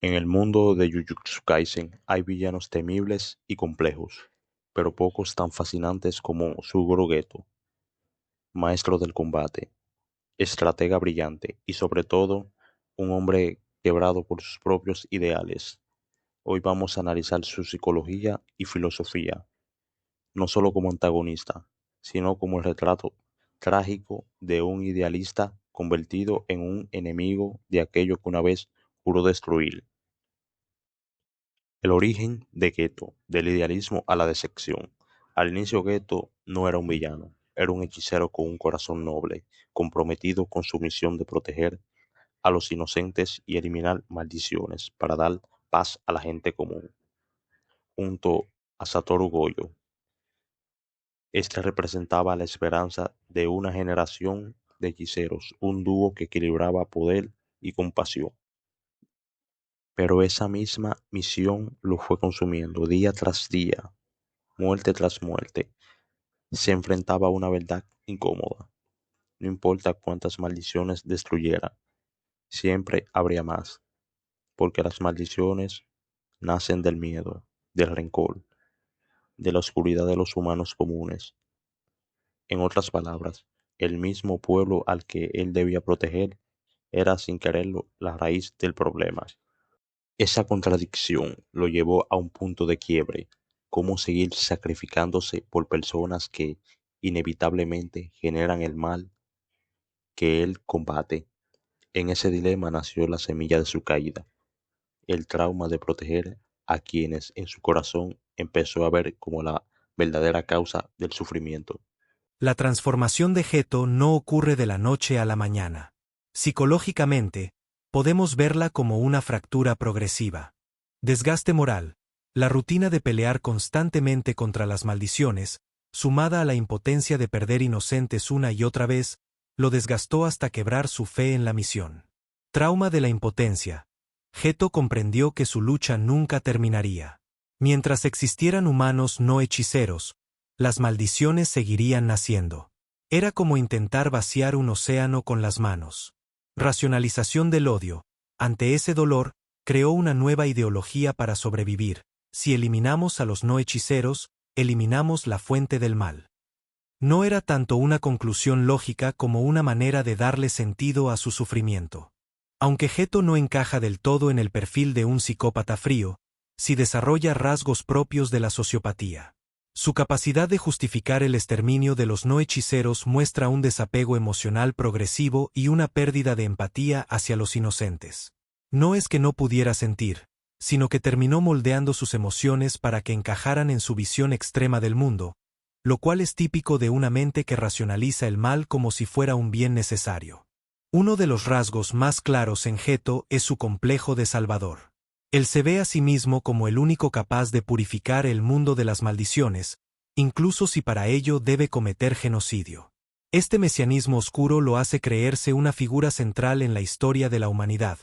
En el mundo de Jujutsu Kaisen hay villanos temibles y complejos, pero pocos tan fascinantes como Sugoro Geto, maestro del combate, estratega brillante y sobre todo un hombre quebrado por sus propios ideales. Hoy vamos a analizar su psicología y filosofía, no solo como antagonista, sino como el retrato trágico de un idealista convertido en un enemigo de aquello que una vez juró destruir. El origen de Geto, del idealismo a la decepción. Al inicio Geto no era un villano, era un hechicero con un corazón noble, comprometido con su misión de proteger a los inocentes y eliminar maldiciones para dar paz a la gente común. Junto a Satoru Gojo, este representaba la esperanza de una generación de hechiceros, un dúo que equilibraba poder y compasión. Pero esa misma misión lo fue consumiendo día tras día, muerte tras muerte. Se enfrentaba a una verdad incómoda. No importa cuántas maldiciones destruyera, siempre habría más, porque las maldiciones nacen del miedo, del rencor, de la oscuridad de los humanos comunes. En otras palabras, el mismo pueblo al que él debía proteger era sin quererlo la raíz del problema. Esa contradicción lo llevó a un punto de quiebre: cómo seguir sacrificándose por personas que inevitablemente generan el mal que él combate. En ese dilema nació la semilla de su caída, el trauma de proteger a quienes en su corazón empezó a ver como la verdadera causa del sufrimiento. La transformación de Geto no ocurre de la noche a la mañana. Psicológicamente, podemos verla como una fractura progresiva. Desgaste moral, la rutina de pelear constantemente contra las maldiciones, sumada a la impotencia de perder inocentes una y otra vez, lo desgastó hasta quebrar su fe en la misión. Trauma de la impotencia. Geto comprendió que su lucha nunca terminaría. Mientras existieran humanos no hechiceros, las maldiciones seguirían naciendo. Era como intentar vaciar un océano con las manos. Racionalización del odio. Ante ese dolor, creó una nueva ideología para sobrevivir. Si eliminamos a los no hechiceros, eliminamos la fuente del mal. No era tanto una conclusión lógica como una manera de darle sentido a su sufrimiento. Aunque Geto no encaja del todo en el perfil de un psicópata frío, sí desarrolla rasgos propios de la sociopatía. Su capacidad de justificar el exterminio de los no hechiceros muestra un desapego emocional progresivo y una pérdida de empatía hacia los inocentes. No es que no pudiera sentir, sino que terminó moldeando sus emociones para que encajaran en su visión extrema del mundo, lo cual es típico de una mente que racionaliza el mal como si fuera un bien necesario. Uno de los rasgos más claros en Geto es su complejo de Salvador. Él se ve a sí mismo como el único capaz de purificar el mundo de las maldiciones, incluso si para ello debe cometer genocidio. Este mesianismo oscuro lo hace creerse una figura central en la historia de la humanidad,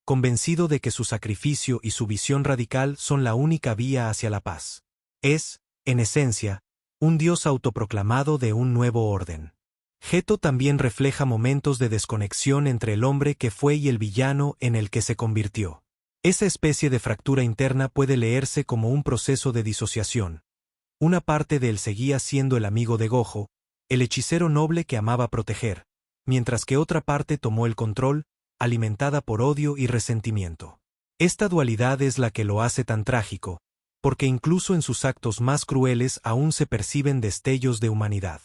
convencido de que su sacrificio y su visión radical son la única vía hacia la paz. Es, en esencia, un dios autoproclamado de un nuevo orden. Geto también refleja momentos de desconexión entre el hombre que fue y el villano en el que se convirtió. Esa especie de fractura interna puede leerse como un proceso de disociación. Una parte de él seguía siendo el amigo de Gojo, el hechicero noble que amaba proteger, mientras que otra parte tomó el control, alimentada por odio y resentimiento. Esta dualidad es la que lo hace tan trágico, porque incluso en sus actos más crueles aún se perciben destellos de humanidad.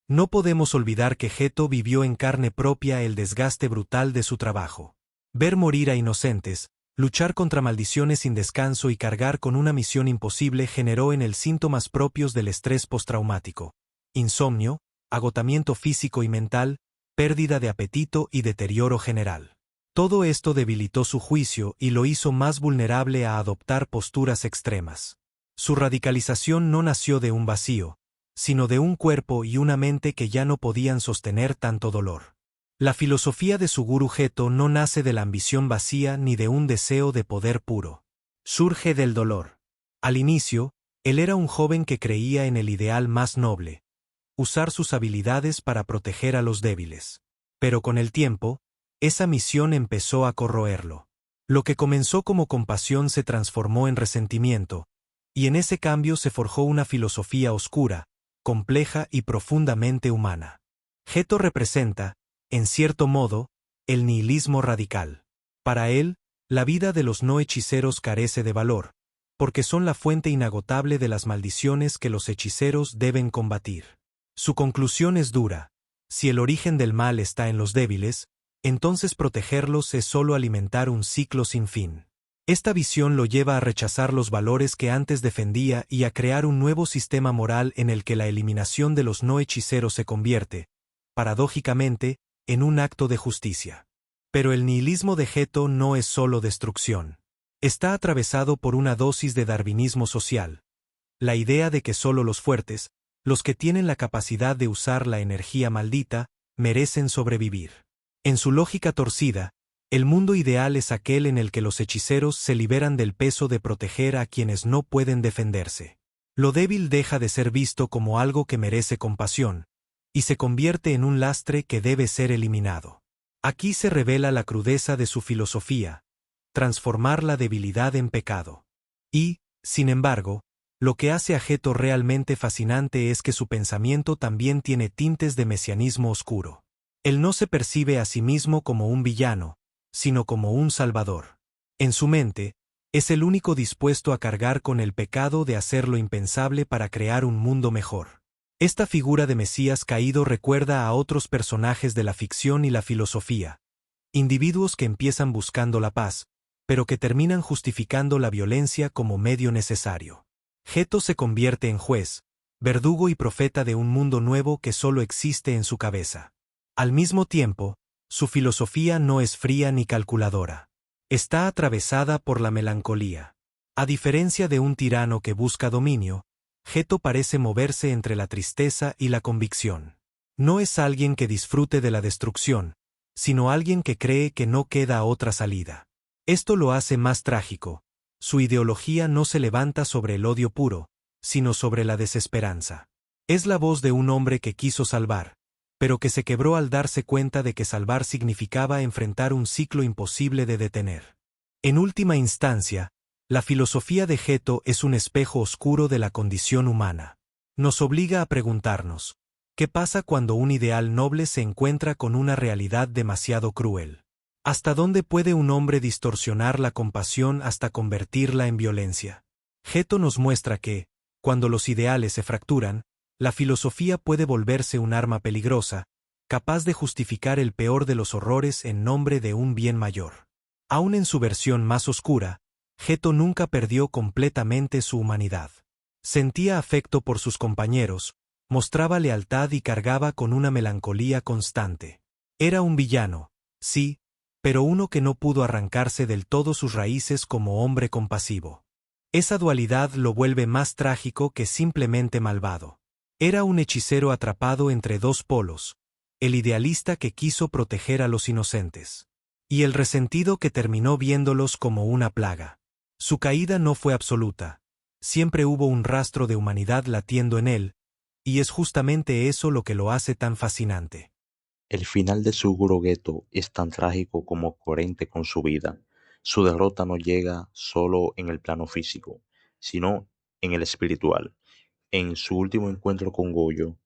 No podemos olvidar que Geto vivió en carne propia el desgaste brutal de su trabajo. Ver morir a inocentes, luchar contra maldiciones sin descanso y cargar con una misión imposible generó en él síntomas propios del estrés postraumático: insomnio, agotamiento físico y mental, pérdida de apetito y deterioro general. Todo esto debilitó su juicio y lo hizo más vulnerable a adoptar posturas extremas. Su radicalización no nació de un vacío, sino de un cuerpo y una mente que ya no podían sostener tanto dolor. La filosofía de Suguru Geto no nace de la ambición vacía ni de un deseo de poder puro. Surge del dolor. Al inicio, él era un joven que creía en el ideal más noble: usar sus habilidades para proteger a los débiles. Pero con el tiempo, esa misión empezó a corroerlo. Lo que comenzó como compasión se transformó en resentimiento, y en ese cambio se forjó una filosofía oscura, compleja y profundamente humana. Geto representa, en cierto modo, el nihilismo radical. Para él, la vida de los no hechiceros carece de valor, porque son la fuente inagotable de las maldiciones que los hechiceros deben combatir. Su conclusión es dura: si el origen del mal está en los débiles, entonces protegerlos es solo alimentar un ciclo sin fin. Esta visión lo lleva a rechazar los valores que antes defendía y a crear un nuevo sistema moral en el que la eliminación de los no hechiceros se convierte, paradójicamente, en un acto de justicia. Pero el nihilismo de Geto no es solo destrucción. Está atravesado por una dosis de darwinismo social, la idea de que solo los fuertes, los que tienen la capacidad de usar la energía maldita, merecen sobrevivir. En su lógica torcida, el mundo ideal es aquel en el que los hechiceros se liberan del peso de proteger a quienes no pueden defenderse. Lo débil deja de ser visto como algo que merece compasión, y se convierte en un lastre que debe ser eliminado. Aquí se revela la crudeza de su filosofía: transformar la debilidad en pecado. Y, sin embargo, lo que hace a Geto realmente fascinante es que su pensamiento también tiene tintes de mesianismo oscuro. Él no se percibe a sí mismo como un villano, sino como un salvador. En su mente, es el único dispuesto a cargar con el pecado de hacer lo impensable para crear un mundo mejor. Esta figura de Mesías caído recuerda a otros personajes de la ficción y la filosofía, individuos que empiezan buscando la paz, pero que terminan justificando la violencia como medio necesario. Geto se convierte en juez, verdugo y profeta de un mundo nuevo que solo existe en su cabeza. Al mismo tiempo, su filosofía no es fría ni calculadora. Está atravesada por la melancolía. A diferencia de un tirano que busca dominio, Geto parece moverse entre la tristeza y la convicción. No es alguien que disfrute de la destrucción, sino alguien que cree que no queda otra salida. Esto lo hace más trágico. Su ideología no se levanta sobre el odio puro, sino sobre la desesperanza. Es la voz de un hombre que quiso salvar, pero que se quebró al darse cuenta de que salvar significaba enfrentar un ciclo imposible de detener. En última instancia, la filosofía de Geto es un espejo oscuro de la condición humana. Nos obliga a preguntarnos: ¿qué pasa cuando un ideal noble se encuentra con una realidad demasiado cruel? ¿Hasta dónde puede un hombre distorsionar la compasión hasta convertirla en violencia? Geto nos muestra que, cuando los ideales se fracturan, la filosofía puede volverse un arma peligrosa, capaz de justificar el peor de los horrores en nombre de un bien mayor. Aun en su versión más oscura, Geto nunca perdió completamente su humanidad. Sentía afecto por sus compañeros, mostraba lealtad y cargaba con una melancolía constante. Era un villano, sí, pero uno que no pudo arrancarse del todo sus raíces como hombre compasivo. Esa dualidad lo vuelve más trágico que simplemente malvado. Era un hechicero atrapado entre dos polos: el idealista que quiso proteger a los inocentes, y el resentido que terminó viéndolos como una plaga. Su caída no fue absoluta. Siempre hubo un rastro de humanidad latiendo en él, y es justamente eso lo que lo hace tan fascinante. El final de Suguro Geto es tan trágico como coherente con su vida. Su derrota no llega solo en el plano físico, sino en el espiritual. En su último encuentro con Goyo,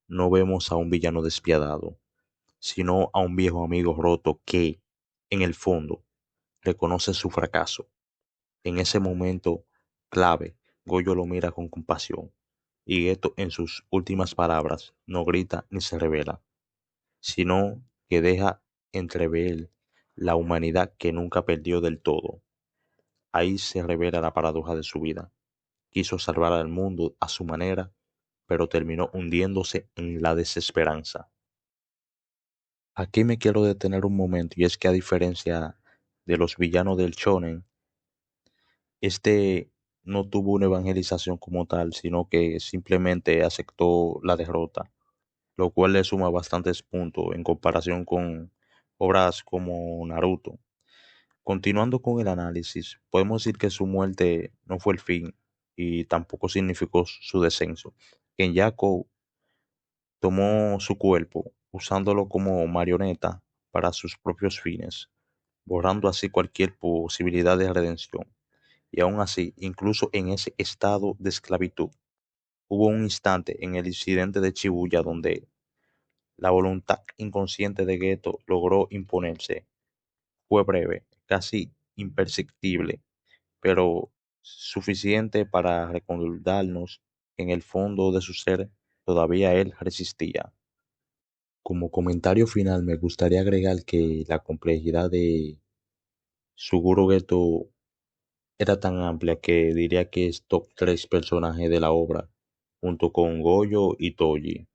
no vemos a un villano despiadado, sino a un viejo amigo roto que, en el fondo, reconoce su fracaso. En ese momento clave, Goyo lo mira con compasión, y Geto, en sus últimas palabras, no grita ni se revela, sino que deja entrever la humanidad que nunca perdió del todo. Ahí se revela la paradoja de su vida. Quiso salvar al mundo a su manera, pero terminó hundiéndose en la desesperanza. Aquí me quiero detener un momento, y es que, a diferencia de los villanos del shonen, este no tuvo una evangelización como tal, sino que simplemente aceptó la derrota, lo cual le suma bastantes puntos en comparación con obras como Naruto. Continuando con el análisis, podemos decir que su muerte no fue el fin y tampoco significó su descenso. Kenyaku tomó su cuerpo usándolo como marioneta para sus propios fines, borrando así cualquier posibilidad de redención. Y aún así, incluso en ese estado de esclavitud, hubo un instante en el incidente de Shibuya donde la voluntad inconsciente de Geto logró imponerse. Fue breve, casi imperceptible, pero suficiente para recordarnos que en el fondo de su ser todavía él resistía. Como comentario final, me gustaría agregar que la complejidad de Suguru Geto era tan amplia que diría que es top 3 personajes de la obra, junto con Goyo y Toji.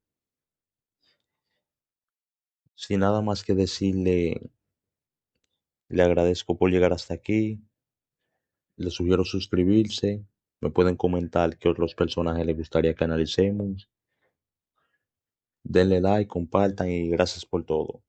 Sin nada más que decirle, le agradezco por llegar hasta aquí, le sugiero suscribirse, me pueden comentar qué otros personajes les gustaría que analicemos, denle like, compartan y gracias por todo.